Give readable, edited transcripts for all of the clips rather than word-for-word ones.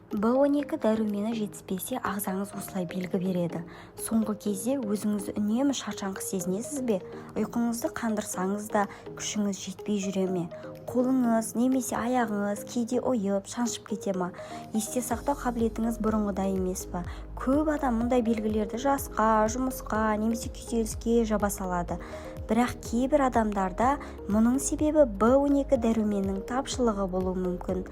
B12 дәрумені жетіспесе, ағзаңыз осылай белгі береді. Соңғы кезде өзіңізді үнемі шаршаңқы сезінесіз бе? Ұйқыңызды қандырсаңыз да күшіңіз жетпей жүре ме? Қолыңыз немесе аяғыңыз кейде ойып, шаншып кете ма? Есте сақтау қабілетіңіз бұрынғыдай емес пе? Көп адам мұндай белгілерді жасқа, жұмысқа немесе күйзеліске жаба салады. Бірақ кейбір адамдарда мұның себебі B12 дәруменінің тапшылығы болуы мүмкін.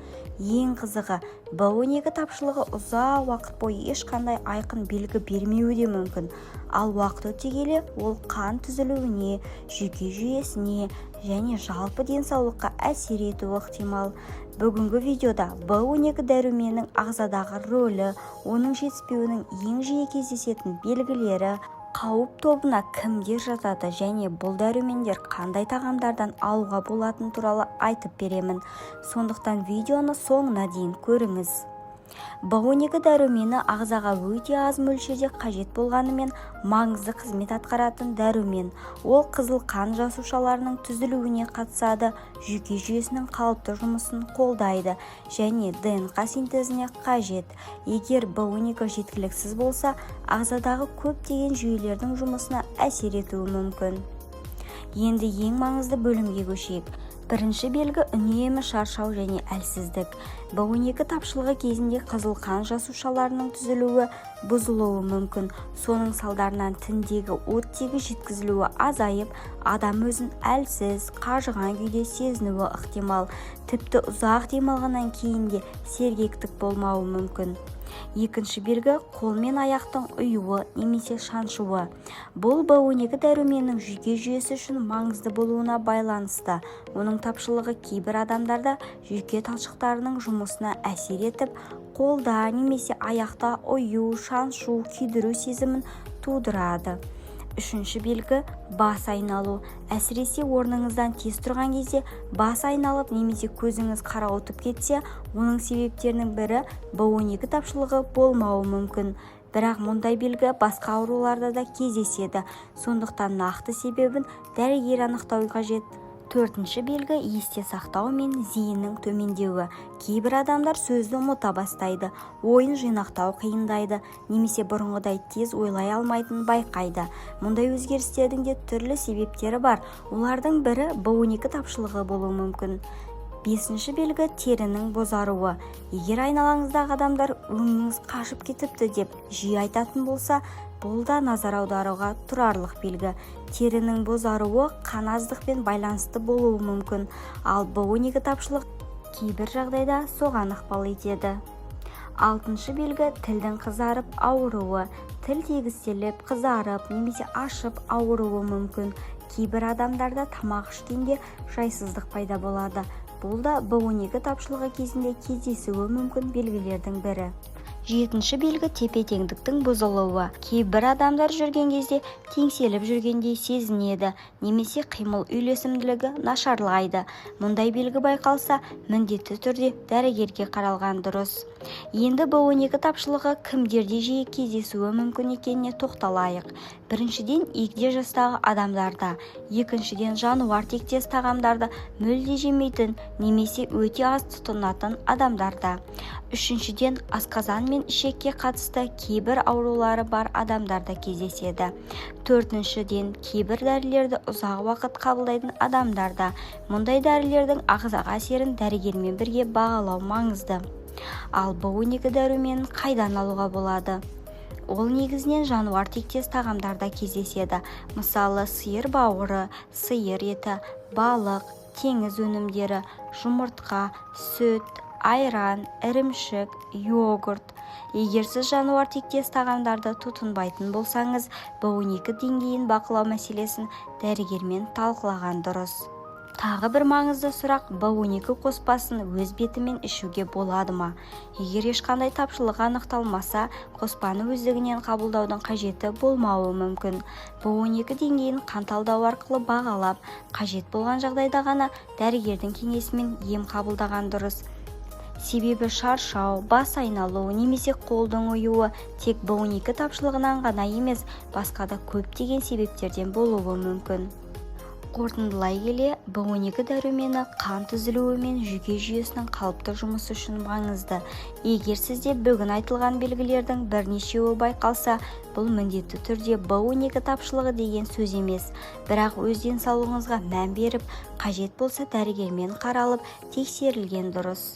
Ең қызығы, B12 тапшылығы ұзақ уақыт бойы ешқандай айқын белгі бермеуі де мүмкін. Ал уақыт өте келе ол қан түзілуіне, жүйке жүйесіне және жалпы денсаулыққа әсер етуі ықтимал. Бүгінгі видеода B12 дәруменінің ағзадағы рөлі, оның жетіспеуінің ең жиі кездесетін белгілері, қауіп тобына кімдер жатады және бұл дәрумендер қандай тағамдардан алуға болатыны туралы айтып беремін. Сондықтан видеоны соңына дейін көріңіз. B12 дәрумені ағзаға өте аз мөлшерде қажет болғанымен маңызды қызмет атқаратын дәрумен. Ол қызыл қан жасушаларының түзілуіне қатысады, жүйке жүйесінің қалыпты жұмысын қолдайды және ДНК синтезіне қажет. Егер B12 жеткіліксіз болса, ағзадағы көптеген жүйелердің жұмысына әсер етуі мүмкін. Енді ең маңызды бөлімге көшейік. Бірінші белгі үнемі шаршау және әлсіздік. B12 тапшылығы кезінде қызыл қан жасушаларының түзілуі бұзылуы мүмкін. Соның салдарынан тіндегі оттегі жеткізілуі азайып, адам өзін әлсіз, қажыған күйде сезінуі ықтимал. Тіпті ұзақ демалғаннан кейін де сергектік болмауы мүмкін. Екінші белгі қол мен аяқтың ұюы немесе шаншуы. Бұл B12 дәруменінің жүйке жүйесі үшін маңызды болуына байланысты. Оның тапшылығы кейбір адамдарда жүйке талшықтарының жұмысына әсер етіп, қолда немесе аяқта ұю, шаншу, күйдіру сезімін тудырады. Үшінші белгі бас айналу. Әсіресе орныңыздан тез тұрған кезде бас айналып немесе көзіңіз қарауытып кетсе, оның себептерінің бірі B12 тапшылығы болмауы мүмкін. Бірақ мұндай белгі басқа ауруларда да кездеседі. Сондықтан нақты себебін дәрігер анықтау қажет. Төртінші белгі есте сақтау мен зейіннің төмендеуі. Кейбір адамдар сөзді ұмыта бастайды, ойын жинақтау қиындайды, немесе бұрынғыдай тез ойлай алмайтынын байқайды. Мұндай өзгерістердің де түрлі себептері бар. Олардың бірі B12 тапшылығы болуы мүмкін. Бесінші белгі терінің бозаруы. Егер айналаңыздағы адамдар өңіңіз қашып кетіпті деп жиі айтатын болса, бұл да назар аударуға тұрарлық белгі. Терінің бозаруы қан аздықпен байланысты болуы мүмкін, ал B12 тапшылық кейбір жағдайда соған ықпал етеді. Алтыншы белгі тілдің қызарып ауыруы. Тіл тегістеліп, қызарып немесе ашып ауыруы мүмкін. Кейбір адамдарда тамақ ішкенде жайсыздық пайда болады. Бұл да B12 тапшылығы кезінде кездесуі мүмкін белгілердің бірі. Жетінші белгі тепе-теңдіктің бұзылуы. Кейбір адамдар жүрген кезде теңселіп жүргендей сезінеді, немесе қимыл үйлесімділігі нашарлайды. Мұндай белгі байқалса, міндетті түрде дәрігерге қаралған дұрыс. Енді B12 тапшылығы кімдерде жиі кездесуі мүмкін екеніне тоқталайық. Біріншіден, егде жастағы адамдарда, екіншіден, жануар тектес тағамдарды мүлде жемейтін немесе өте аз тұтынатын адамдарда. Үшіншіден, асқазан мен ішекке қатысты кейбір аурулары бар адамдарда кездеседі. Төртіншіден, кейбір дәрілерді ұзақ уақыт қабылдайтын адамдарда. Мұндай дәрілердің ағзаға әсерін дәрігермен бірге бағалау маңызды. Ал B12 дәруменін қайдан алуға болады? Ол негізінен жануар тектес тағамдарда кездеседі. Мысалы, сиыр бауыры, сиыр еті, балық, теңіз өнімдері, жұмыртқа, сүт, айран, ірімшік, йогурт. Егер сіз жануар тектес тағамдарды тұтынбайтын болсаңыз, B12 деңгейін бақылау мәселесін дәрігермен талқылаған дұрыс. Тағы бір маңызды сұрақ, B12 қоспасын өз бетімен ішуге болады ма? Егер ешқандай тапшылық анықталмаса, қоспаны өздігінен қабылдаудың қажеті болмауы мүмкін. B12 деңгейін қан талдау арқылы бағалап, қажет болған жағдайда ғана дәрігердің кеңесімен ем қабылдаған дұрыс. Себебі шаршау, бас айналу немесе қолдың ұюы тек B12 тапшылығынан ғана емес, басқа да көптеген себептерден болуы мүмкін. Қорытындылай келе, B12 дәрумені қан түзілуі мен жүйке жүйесінің қалыпты жұмысы үшін маңызды. Егер сізде бүгін айтылған белгілердің бірнешеуі байқалса, бұл міндетті түрде B12 тапшылығы деген сөз емес. Бірақ өз денсаулығыңызға мән беріп, қажет болса дәрігермен қаралып, тексерілген дұрыс.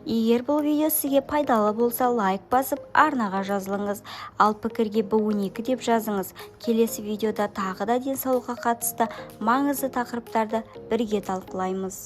Егер бұл видео сізге пайдалы болса, лайк басып, арнаға жазылыңыз. Ал пікірге B12 деп жазыңыз. Келесі видеода тағы да денсаулыққа қатысты маңызды тақырыптарды бірге талқылаймыз.